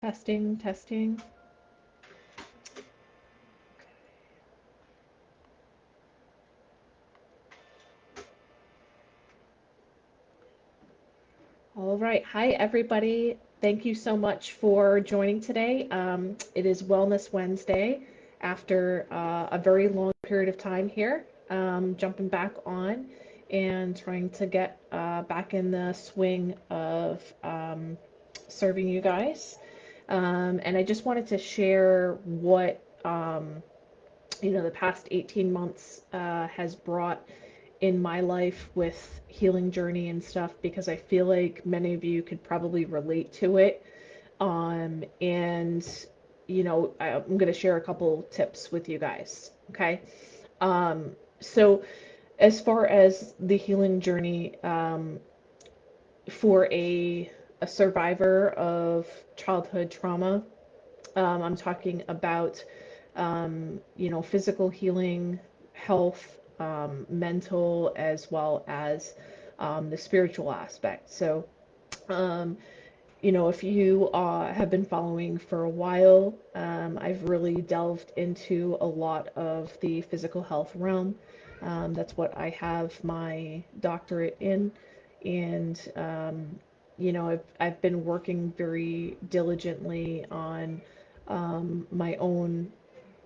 Testing, testing. All right. Hi, everybody. Thank you so much for joining today. It is Wellness Wednesday after a very long period of time here, jumping back on and trying to get back in the swing of serving you guys. And I just wanted to share what the past 18 months has brought in my life with healing journey and stuff because I feel like many of you could probably relate to it. And I'm going to share a couple tips with you guys. Okay. So as far as the healing journey, for a survivor of childhood trauma, I'm talking about physical healing, health, mental, as well as the spiritual aspect. So, um, if you have been following for a while, I've really delved into a lot of the physical health realm. That's what I have my doctorate in. And, I've been working very diligently on my own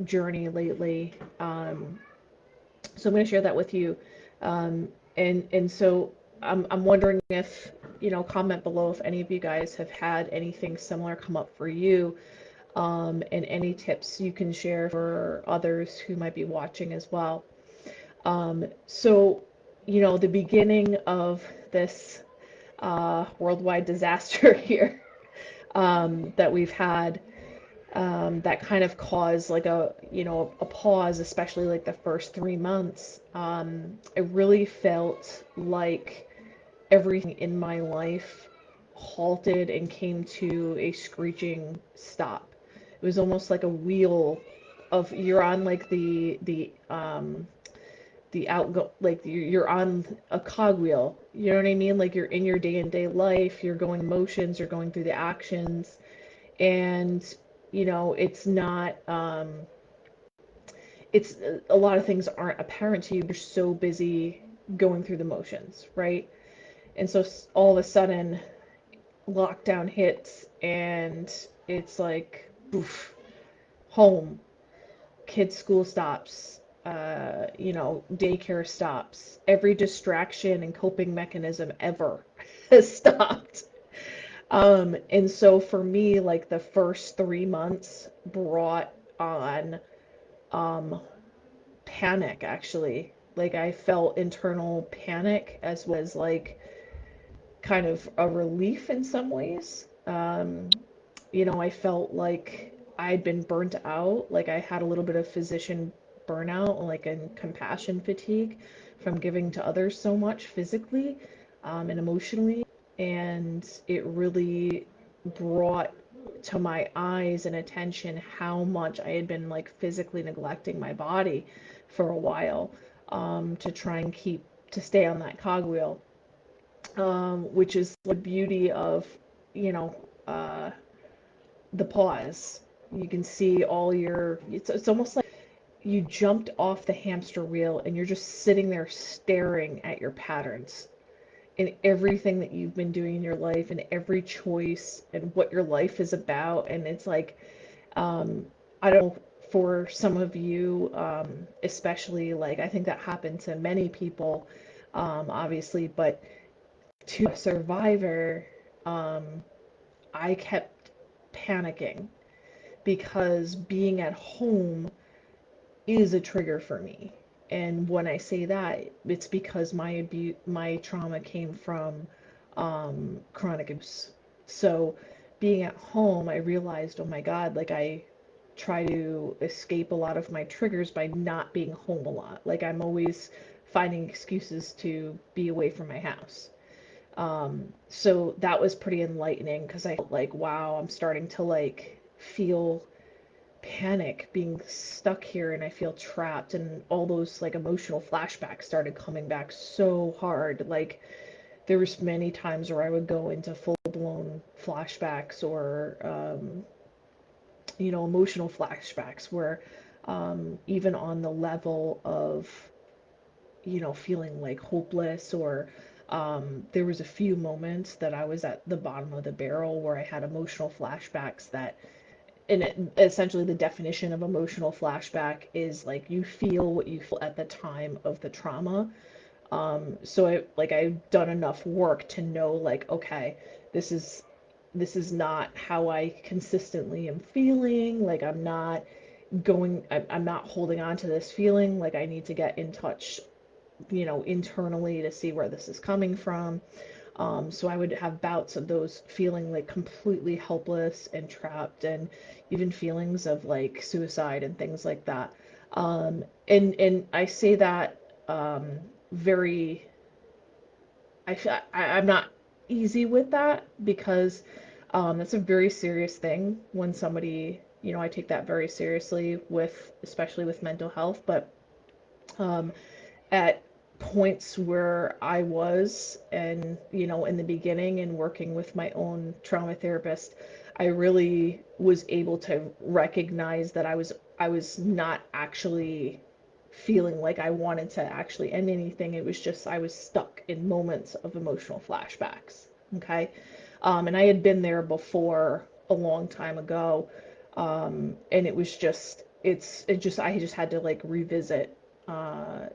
journey lately. So I'm going to share that with you. And so I'm wondering if, comment below if any of you guys have had anything similar come up for you, and any tips you can share for others who might be watching as well. So, the beginning of this worldwide disaster here, that we've had, that kind of caused like a pause, especially like the first 3 months. I really felt like everything in my life halted and came to a screeching stop. It was almost like a wheel of you're on like the outgo like you're on a cogwheel. You know what I mean? Like you're in your day-to-day life, you're going motions, you're going through the actions, and it's not it's a lot of things aren't apparent to you. You're so busy going through the motions, right? And so all of a sudden lockdown hits and it's like poof, home, kids school stops, daycare stops, every distraction and coping mechanism ever has stopped. And so for me, like the first 3 months brought on um, panic, actually. Like I felt internal panic as was like kind of a relief in some ways. I felt like I'd been burnt out, like I had a little bit of physician burnout, like and compassion fatigue from giving to others so much physically, and emotionally. And it really brought to my eyes and attention how much I had been like physically neglecting my body for a while, to try and to stay on that cogwheel, which is the beauty of, you know, uh, the pause. You can see it's almost like you jumped off the hamster wheel and you're just sitting there staring at your patterns in everything that you've been doing in your life and every choice and what your life is about. And it's like, um, I don't know, for some of you, especially, like, I think that happened to many people, obviously, but to a survivor, um, I kept panicking because being at home is a trigger for me. And when I say that, it's because my trauma came from chronic abuse. So being at home, I realized, oh my God, like I try to escape a lot of my triggers by not being home a lot. Like I'm always finding excuses to be away from my house. So that was pretty enlightening because I felt like, wow, I'm starting to like feel panic being stuck here and I feel trapped, and all those like emotional flashbacks started coming back so hard. Like there was many times where I would go into full-blown flashbacks or emotional flashbacks where even on the level of feeling like hopeless or there was a few moments that I was at the bottom of the barrel where I had emotional flashbacks that, and essentially the definition of emotional flashback is like you feel what you feel at the time of the trauma. So I've done enough work to know like, okay, this is this is not how I consistently am feeling. Like I'm not holding on to this feeling. Like I need to get in touch, internally to see where this is coming from. So I would have bouts of those feeling like completely helpless and trapped, and even feelings of like suicide and things like that. And I say that very, I'm not easy with that because that's a very serious thing when somebody, I take that very seriously with, especially with mental health, but um, at points where I was and in the beginning and working with my own trauma therapist, I really was able to recognize that I was not actually feeling like I wanted to actually end anything. It was just I was stuck in moments of emotional flashbacks. Okay. And I had been there before a long time ago. And it was just I just had to like revisit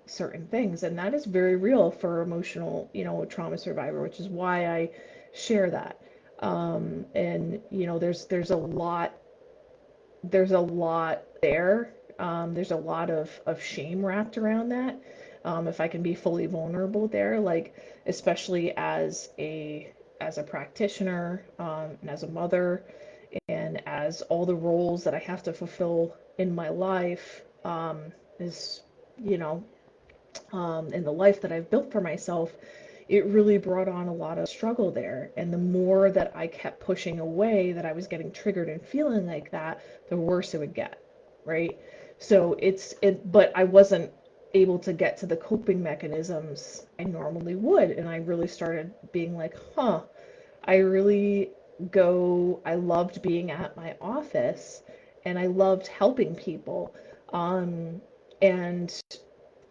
certain things, and that is very real for emotional, trauma survivor, which is why I share that. And there's a lot there. There's a lot of shame wrapped around that. If I can be fully vulnerable there, like especially as a practitioner, and as a mother, and as all the roles that I have to fulfill in my life, is you know in the life that I've built for myself, it really brought on a lot of struggle there. And the more that I kept pushing away that I was getting triggered and feeling like that, the worse it would get, right? So but I wasn't able to get to the coping mechanisms I normally would. And I really started being like, I really I loved being at my office and I loved helping people. And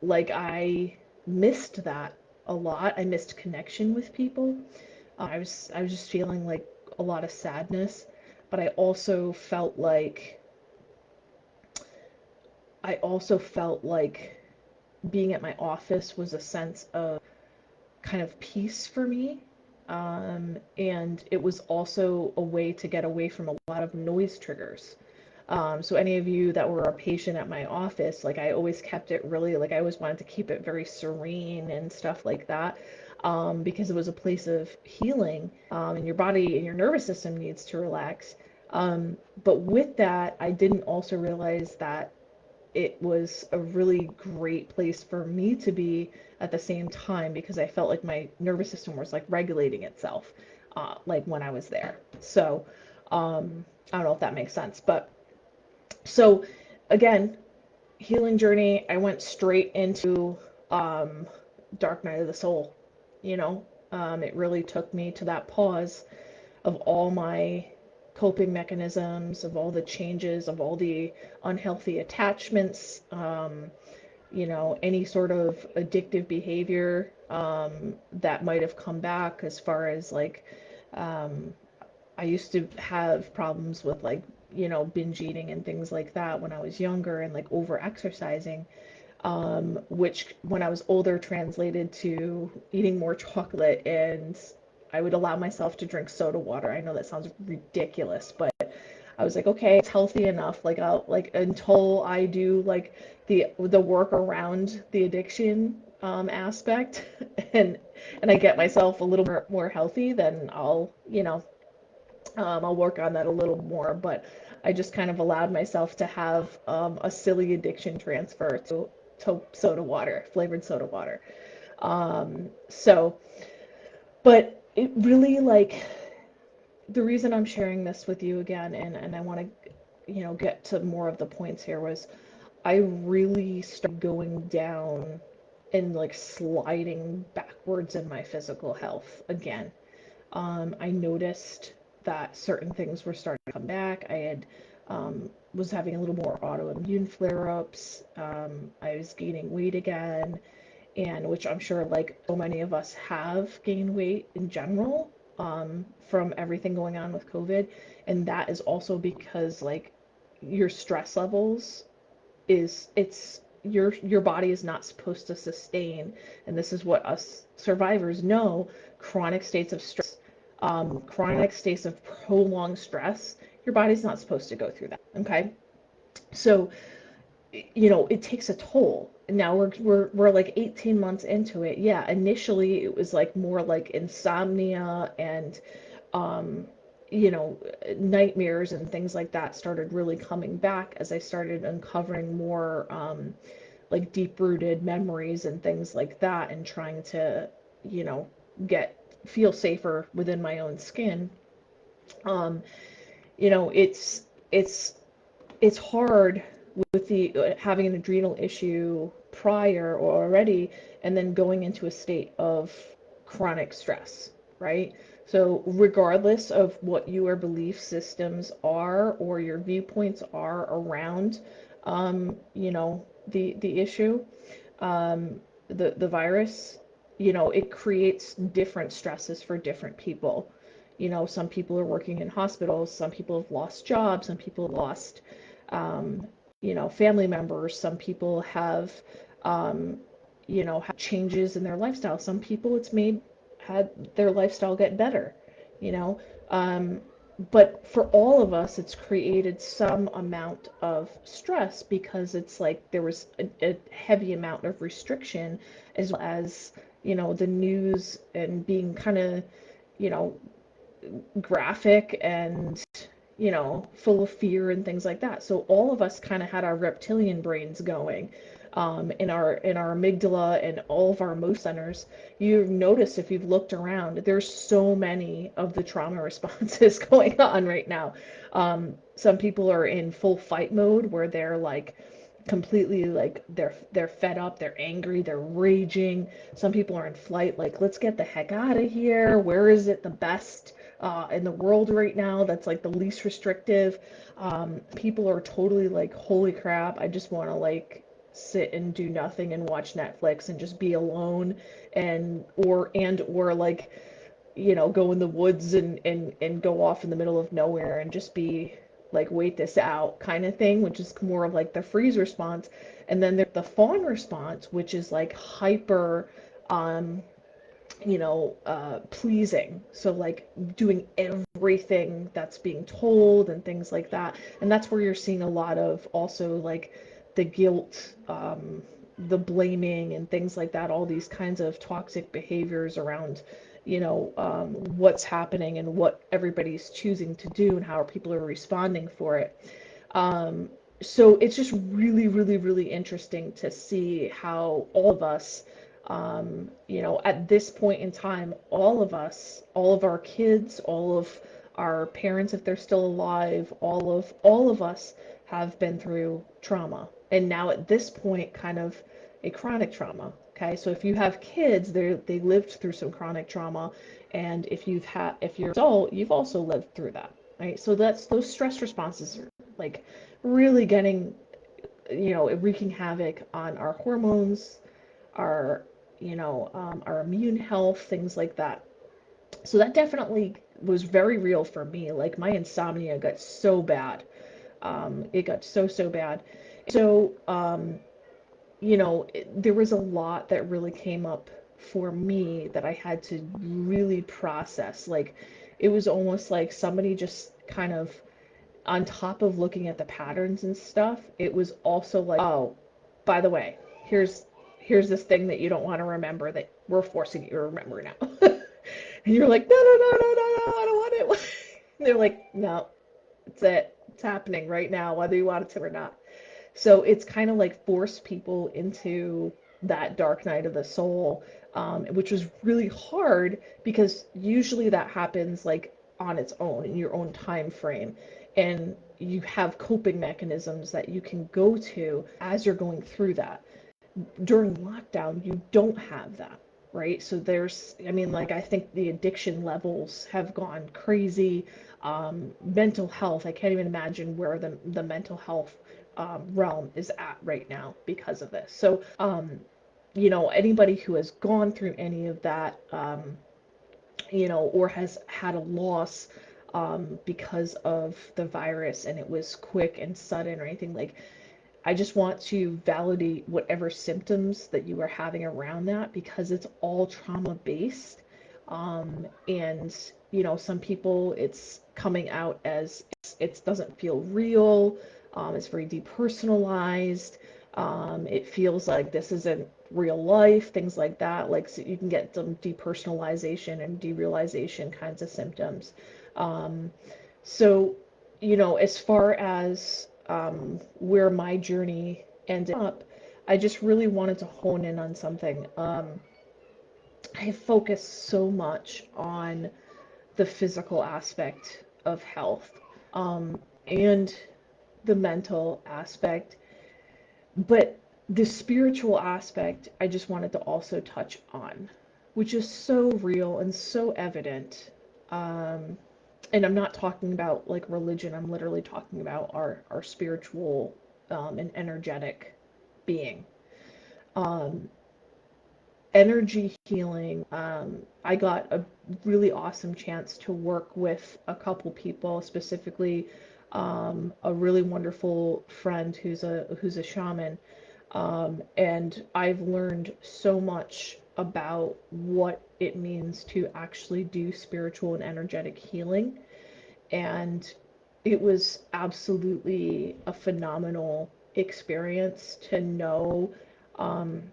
like I missed that a lot. I missed connection with people. I was just feeling like a lot of sadness, but I also felt like being at my office was a sense of kind of peace for me. And it was also a way to get away from a lot of noise triggers. So any of you that were a patient at my office, like I always kept it really, like I always wanted to keep it very serene and stuff like that, because it was a place of healing, and your body and your nervous system needs to relax. But with that, I didn't also realize that it was a really great place for me to be at the same time because I felt like my nervous system was like regulating itself, like when I was there. So, I don't know if that makes sense, but so again, healing journey, I went straight into um, Dark Night of the Soul. You know, it really took me to that pause of all my coping mechanisms, of all the changes, of all the unhealthy attachments, any sort of addictive behavior that might have come back as far as like um, I used to have problems with like, binge eating and things like that when I was younger and like over exercising, which when I was older translated to eating more chocolate, and I would allow myself to drink soda water. I know that sounds ridiculous, but I was like, okay, it's healthy enough. Like I'll like until I do like the work around the addiction aspect and I get myself a little more healthy, then I'll work on that a little more. But I just kind of allowed myself to have a silly addiction transfer to soda water, flavored soda water. So, but it really like the reason I'm sharing this with you again, and I want to, get to more of the points here, was I really started going down and like sliding backwards in my physical health again. I noticed that certain things were starting to come back. I had was having a little more autoimmune flare-ups. I was gaining weight again, and which I'm sure like so many of us have gained weight in general from everything going on with COVID. And that is also because like your stress levels is it's your body is not supposed to sustain, and this is what us survivors know, chronic states of stress, chronic states of prolonged stress. Your body's not supposed to go through that. Okay, so it takes a toll. Now we're like 18 months into it. Yeah, initially it was like more like insomnia and um, nightmares and things like that started really coming back as I started uncovering more like deep-rooted memories and things like that, and trying to, you know, get feel safer within my own skin. Um, you know, it's hard with the having an adrenal issue prior or already, and then going into a state of chronic stress, right? So regardless of what your belief systems are or your viewpoints are around, the issue, the virus, it creates different stresses for different people. Some people are working in hospitals, some people have lost jobs, some people have lost, um, family members, some people have, um, had changes in their lifestyle. Some people it's had their lifestyle get better, you know. Um, but for all of us, it's created some amount of stress because it's like there was a heavy amount of restriction, as well as, the news and being kind of, you know, graphic and, full of fear and things like that. So all of us kind of had our reptilian brains going, in our amygdala and all of our emotion centers. You've noticed if you've looked around, there's so many of the trauma responses going on right now. Some people are in full fight mode where they're like completely like they're fed up, they're angry, they're raging. Some people are in flight, like let's get the heck out of here. Where is it the best in the world right now that's like the least restrictive? People are totally like, holy crap, I just want to like sit and do nothing and watch Netflix and just be alone, and or like, go in the woods and go off in the middle of nowhere and just be like, wait this out kind of thing, which is more of like the freeze response. And then there's the fawn response, which is like hyper, um, pleasing. So like doing everything that's being told and things like that. And that's where you're seeing a lot of also like the guilt, the blaming and things like that, all these kinds of toxic behaviors around, what's happening and what everybody's choosing to do and how people are responding for it. Um, so it's just really, really, really interesting to see how all of us, at this point in time, all of us, all of our kids, all of our parents, if they're still alive, all of us have been through trauma. And now at this point, kind of a chronic trauma. Okay, so if you have kids, they lived through some chronic trauma, and if you're an adult, you've also lived through that, right? So that's those stress responses are like really getting, wreaking havoc on our hormones, our, our immune health, things like that. So that definitely was very real for me. Like my insomnia got so bad. It got so bad. So, there was a lot that really came up for me that I had to really process. Like it was almost like somebody just kind of, on top of looking at the patterns and stuff, it was also like, oh, by the way, here's this thing that you don't want to remember that we're forcing you to remember now. And you're like, no, no, no, no, no, no, I don't want it. And they're like, no, it's it. It's happening right now, whether you want it to or not. So it's kind of like forced people into that dark night of the soul, which was really hard because usually that happens like on its own in your own time frame. And you have coping mechanisms that you can go to as you're going through that. during lockdown, you don't have that, right? So there's, I mean, like, I think the addiction levels have gone crazy. Mental health, I can't even imagine where the mental health realm is at right now because of this. So, anybody who has gone through any of that, or has had a loss because of the virus and it was quick and sudden or anything, like, I just want to validate whatever symptoms that you are having around that because it's all trauma based. And some people it's coming out as it doesn't feel real. It's very depersonalized. It feels like this isn't real life, things like that. Like, so you can get some depersonalization and derealization kinds of symptoms. Um, so, as far as where my journey ended up, I just really wanted to hone in on something. I focused so much on the physical aspect of health, and the mental aspect, but the spiritual aspect I just wanted to also touch on, which is so real and so evident. Um, and I'm not talking about like religion, I'm literally talking about our spiritual and energetic being. Um, Energy healing. I got a really awesome chance to work with a couple people, specifically a really wonderful friend who's a shaman, and I've learned so much about what it means to actually do spiritual and energetic healing, and it was absolutely a phenomenal experience to know. um,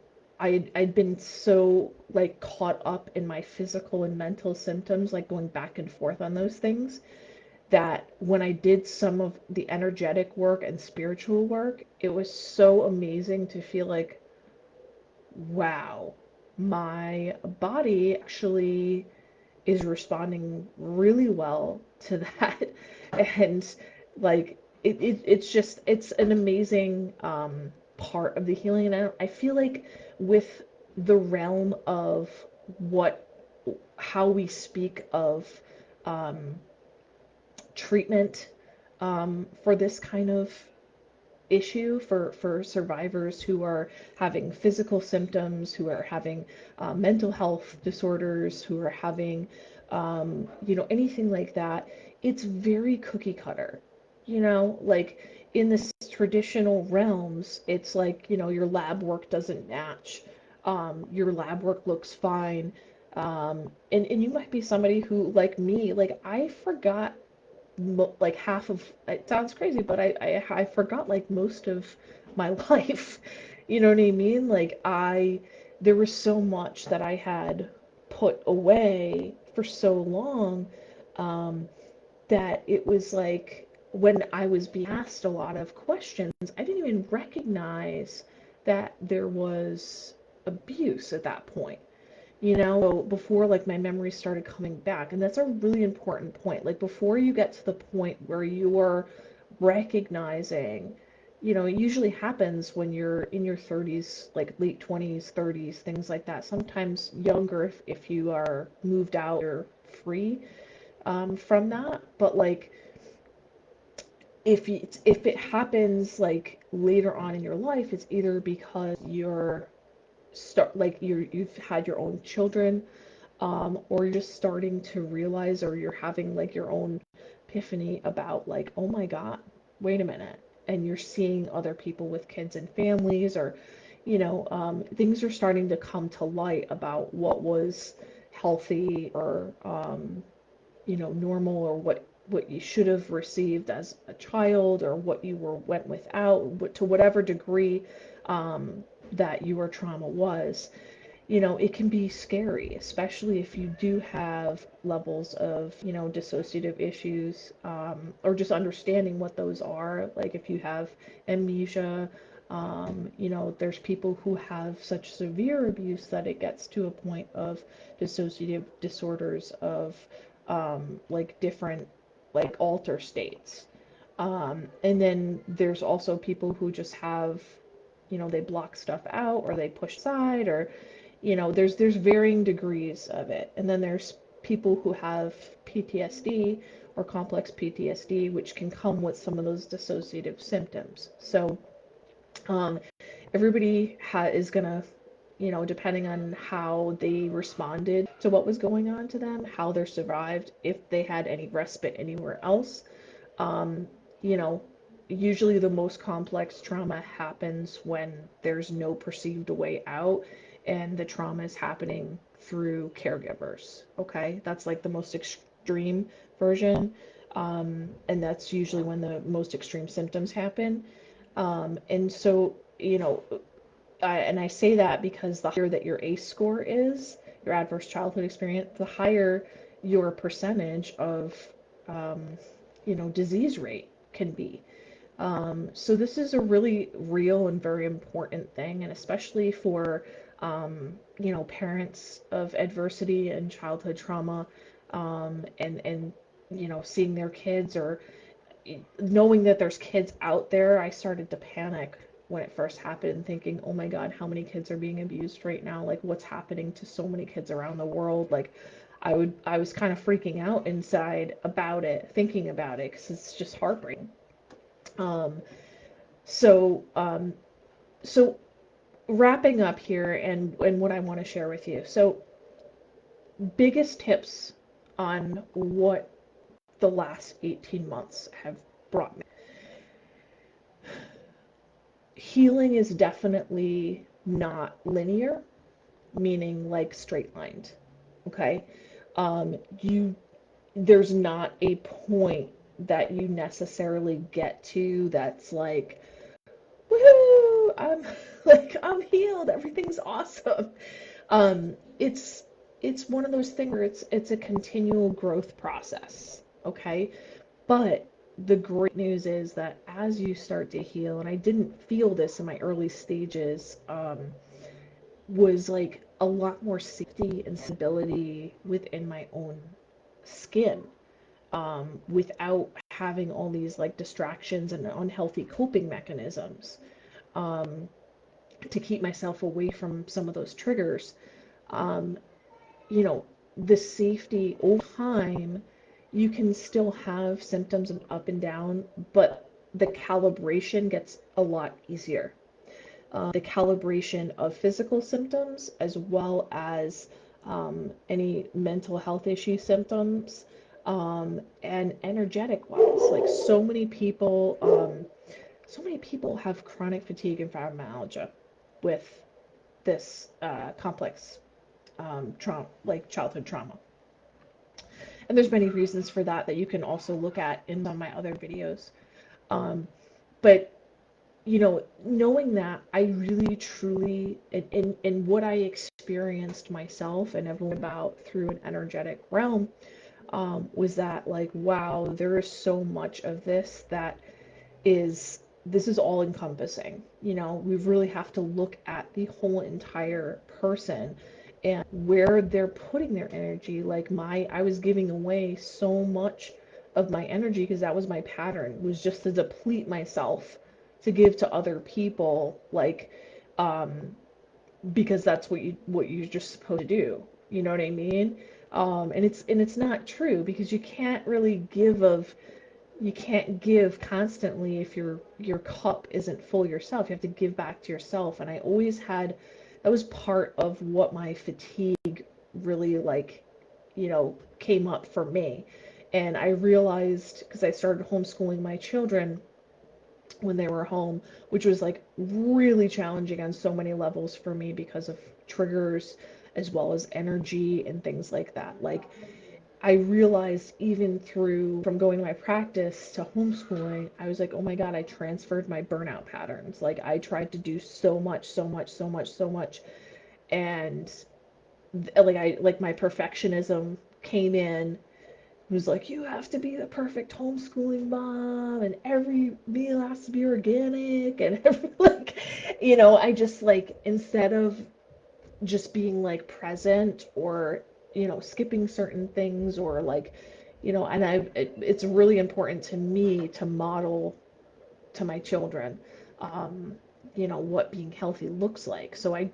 I'd been so like caught up in my physical and mental symptoms, like going back and forth on those things, that when I did some of the energetic work and spiritual work, it was so amazing to feel like, wow, my body actually is responding really well to that. And like it's an amazing part of the healing. And I feel like with the realm of what how we speak of um, treatment for this kind of issue, for survivors who are having physical symptoms, who are having mental health disorders, who are having, anything like that. It's very cookie cutter. Like in this traditional realms, it's like, your lab work doesn't match. Your lab work looks fine. And you might be somebody who, like me, like I forgot like half of it. Sounds crazy, but I forgot like most of my life. You know what I mean? Like there was so much that I had put away for so long, um, that it was like when I was being asked a lot of questions, I didn't even recognize that there was abuse at that point. Before like my memories started coming back. And that's a really important point. Like before you get to the point where you're recognizing, it usually happens when you're in your 30s, like late 20s, 30s, things like that. Sometimes younger if you are moved out, you're free from that. But like if it happens like later on in your life, it's either because you've had your own children, or you're just starting to realize, or you're having like your own epiphany about like, oh my God, wait a minute. And you're seeing other people with kids and families, or, things are starting to come to light about what was healthy, or, normal, or what you should have received as a child, or what you went without, to whatever degree that your trauma was. It can be scary, especially if you do have levels of, dissociative issues, or just understanding what those are. Like if you have amnesia, there's people who have such severe abuse that it gets to a point of dissociative disorders of like different, like alter states. And then there's also people who just have they block stuff out or they push aside, or there's varying degrees of it. And then there's people who have PTSD or complex PTSD, which can come with some of those dissociative symptoms. So um, everybody is gonna, depending on how they responded to what was going on to them, how they survived, if they had any respite anywhere else. Um, you know, Usually the most complex trauma happens when there's no perceived way out and the trauma is happening through caregivers. Okay, that's like the most extreme version. And that's usually when the most extreme symptoms happen. And so, and I say that because the higher that your ACE score is, your adverse childhood experience, the higher your percentage of, um, disease rate can be. So this is a really real and very important thing, and especially for, parents of adversity and childhood trauma, and seeing their kids, or knowing that there's kids out there. I started to panic when it first happened, thinking, oh my God, how many kids are being abused right now? Like, what's happening to so many kids around the world? Like, I was kind of freaking out inside about it, thinking about it, because it's just heartbreaking. Um, so, um, so wrapping up here, and what I want to share with you. So, biggest tips on what the last 18 months have brought me. Healing is definitely not linear, meaning like straight lined. Okay. You There's not a point that you necessarily get to that's like, woohoo, I'm like, I'm healed, everything's awesome. It's one of those things where it's a continual growth process. Okay. But the great news is that as you start to heal, and I didn't feel this in my early stages, was like a lot more safety and stability within my own skin, without having all these like distractions and unhealthy coping mechanisms, um, to keep myself away from some of those triggers. Um, you know, the safety over time, you can still have symptoms of up and down, but the calibration gets a lot easier. The calibration of physical symptoms as well as, any mental health issue symptoms, and energetic wise. Like so many people have chronic fatigue and fibromyalgia with this complex, trauma, like childhood trauma. And there's many reasons for that that you can also look at in some of my other videos. Um, but knowing that, I really truly, in what I experienced myself and have learned about through an energetic realm, was that like, wow, there is so much of this that this is all encompassing. We really have to look at the whole entire person and where they're putting their energy. Like I was giving away so much of my energy because that was my pattern, was just to deplete myself to give to other people, like, um, because that's what you're just supposed to do. You know what I mean? And it's not true, because you can't give constantly if your cup isn't full yourself. You have to give back to yourself. And I always had that was part of what my fatigue really, like, came up for me. And I realized, because I started homeschooling my children when they were home, which was like really challenging on so many levels for me because of triggers as well as energy and things like that. Like, I realized, even through from going to my practice to homeschooling, I was like, oh my God, I transferred my burnout patterns. Like, I tried to do so much, so much, so much, so much. And like my perfectionism came in. It was like, you have to be the perfect homeschooling mom, and every meal has to be organic, and like, I just, like, instead of just being like present, or skipping certain things, or like, and it's really important to me to model to my children, um, what being healthy looks like. So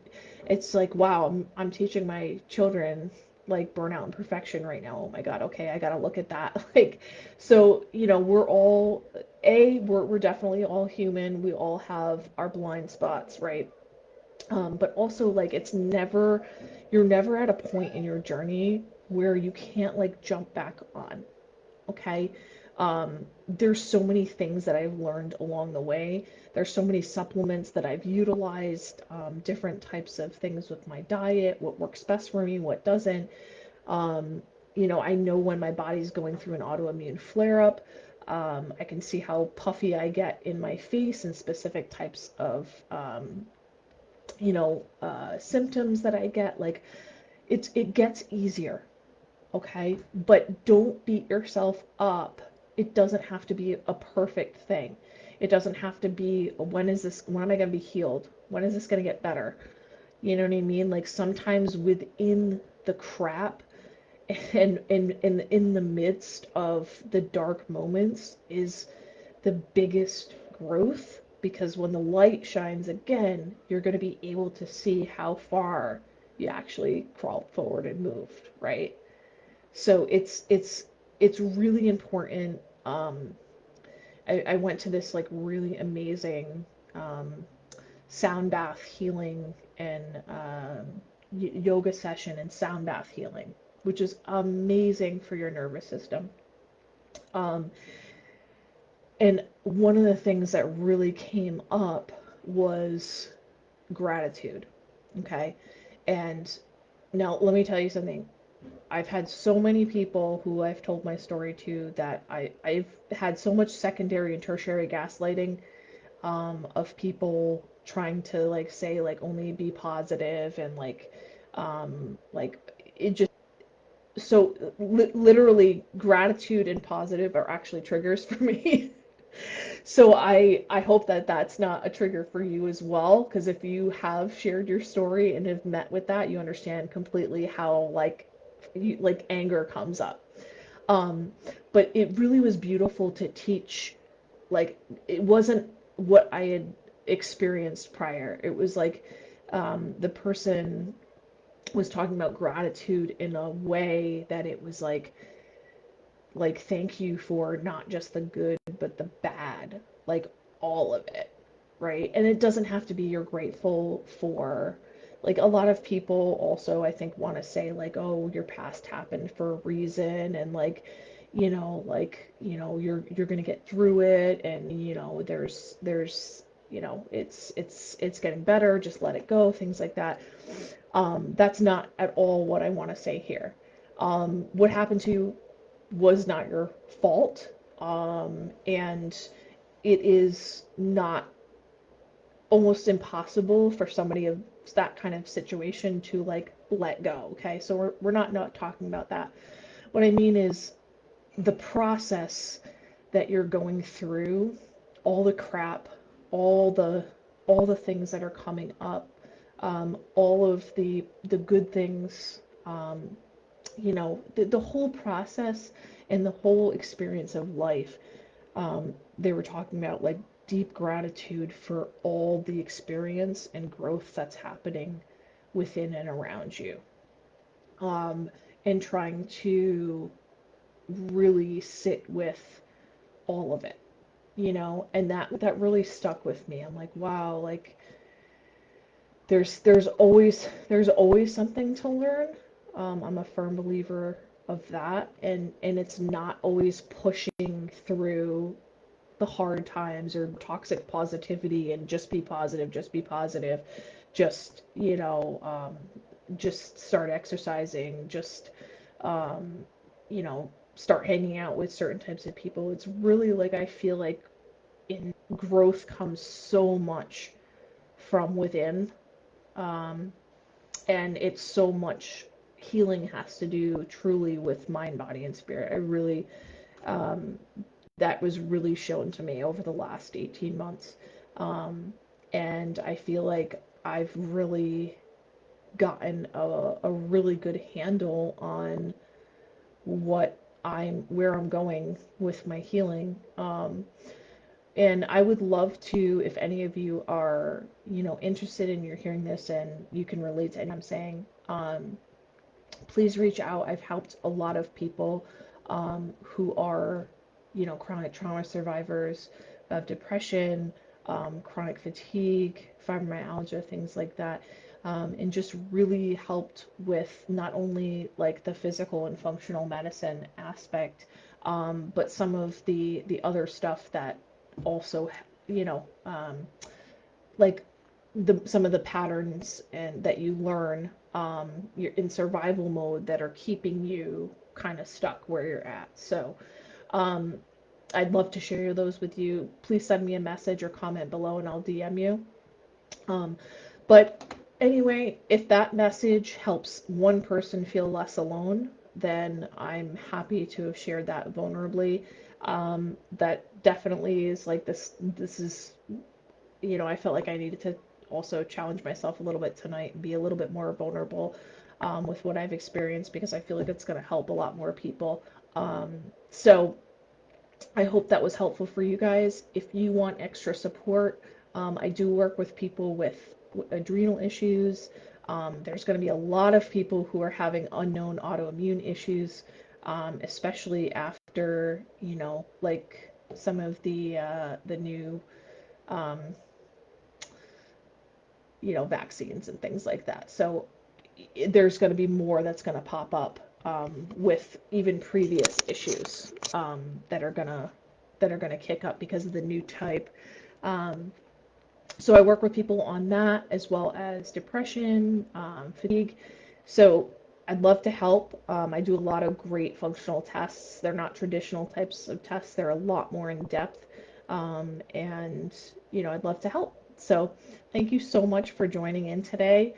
it's like, wow, I'm teaching my children like burnout and perfection right now. Oh my God, okay, I gotta look at that. Like, so, we're all, we're definitely all human. We all have our blind spots, right? But also, like, you're never at a point in your journey where you can't like jump back on, okay? There's so many things that I've learned along the way. There's so many supplements that I've utilized, different types of things with my diet, what works best for me, what doesn't. Um, I know when my body's going through an autoimmune flare-up. I can see how puffy I get in my face and specific types of, symptoms that I get. Like, it gets easier, okay? But don't beat yourself up. It doesn't have to be a perfect thing. It doesn't have to be, when am I going to be healed? When is this going to get better? You know what I mean? Like, sometimes within the crap and in the midst of the dark moments is the biggest growth, because when the light shines again, you're going to be able to see how far you actually crawled forward and moved, right? So it's really important. I went to this like really amazing sound bath healing and yoga session and sound bath healing, which is amazing for your nervous system. Um, and one of the things that really came up was gratitude. Okay. And now let me tell you something. I've had so many people who I've told my story to that I've had so much secondary and tertiary gaslighting, of people trying to like say like only be positive and like it just, so literally gratitude and positive are actually triggers for me. So I hope that that's not a trigger for you as well, because if you have shared your story and have met with that, you understand completely how like anger comes up. Um, but it really was beautiful to teach. Like, it wasn't what I had experienced prior. It was like, the person was talking about gratitude in a way that it was like thank you for not just the good but the bad, like all of it, right? And it doesn't have to be you're grateful for, like, a lot of people also I think want to say like, oh, your past happened for a reason, and you're gonna get through it, and there's it's getting better, just let it go, things like that. That's not at all what I want to say here. What happened to you was not your fault. And it is not, almost impossible for somebody of that kind of situation to like let go. Okay. So we're not talking about that. What I mean is the process that you're going through, all the crap, all the all the things that are coming up, all of the good things, the whole process and the whole experience of life. They were talking about like deep gratitude for all the experience and growth that's happening within and around you, um, and trying to really sit with all of it, and that really stuck with me. I'm like, wow, like there's always something to learn. I'm a firm believer of that, and it's not always pushing through the hard times or toxic positivity and just be positive, just be positive, just just start exercising, just start hanging out with certain types of people. It's really like, I feel like in growth comes so much from within, um, and it's so much healing has to do truly with mind, body, and spirit. I really, um, that was really shown to me over the last 18 months. Um, and I feel like I've really gotten a really good handle on where I'm going with my healing. And I would love to, if any of you are, interested in you're hearing this and you can relate to anything I'm saying, please reach out. I've helped a lot of people who are, chronic trauma survivors of depression, chronic fatigue, fibromyalgia, things like that, and just really helped with not only like the physical and functional medicine aspect, but some of the other stuff that also, you know, um, like some of the patterns and that you learn, you're in survival mode that are keeping you kind of stuck where you're at. So um, I'd love to share those with you. Please send me a message or comment below and I'll DM you. Um, but anyway, if that message helps one person feel less alone, then I'm happy to have shared that vulnerably. That definitely is like this is, I felt like I needed to also challenge myself a little bit tonight and be a little bit more vulnerable with what I've experienced because I feel like it's going to help a lot more people. So I hope that was helpful for you guys. If you want extra support, I do work with people with adrenal issues. There's going to be a lot of people who are having unknown autoimmune issues, especially after, like some of the new um, vaccines and things like that. So there's going to be more that's going to pop up with even previous issues that are gonna kick up because of the new type. Um, so I work with people on that as well as depression, fatigue. So I'd love to help. I do a lot of great functional tests. They're not traditional types of tests. They're a lot more in depth. And, I'd love to help. So thank you so much for joining in today.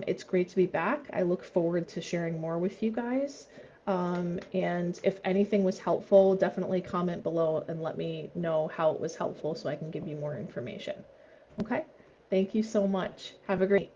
It's great to be back. I look forward to sharing more with you guys. And if anything was helpful, definitely comment below and let me know how it was helpful so I can give you more information. Okay? Thank you so much. Have a great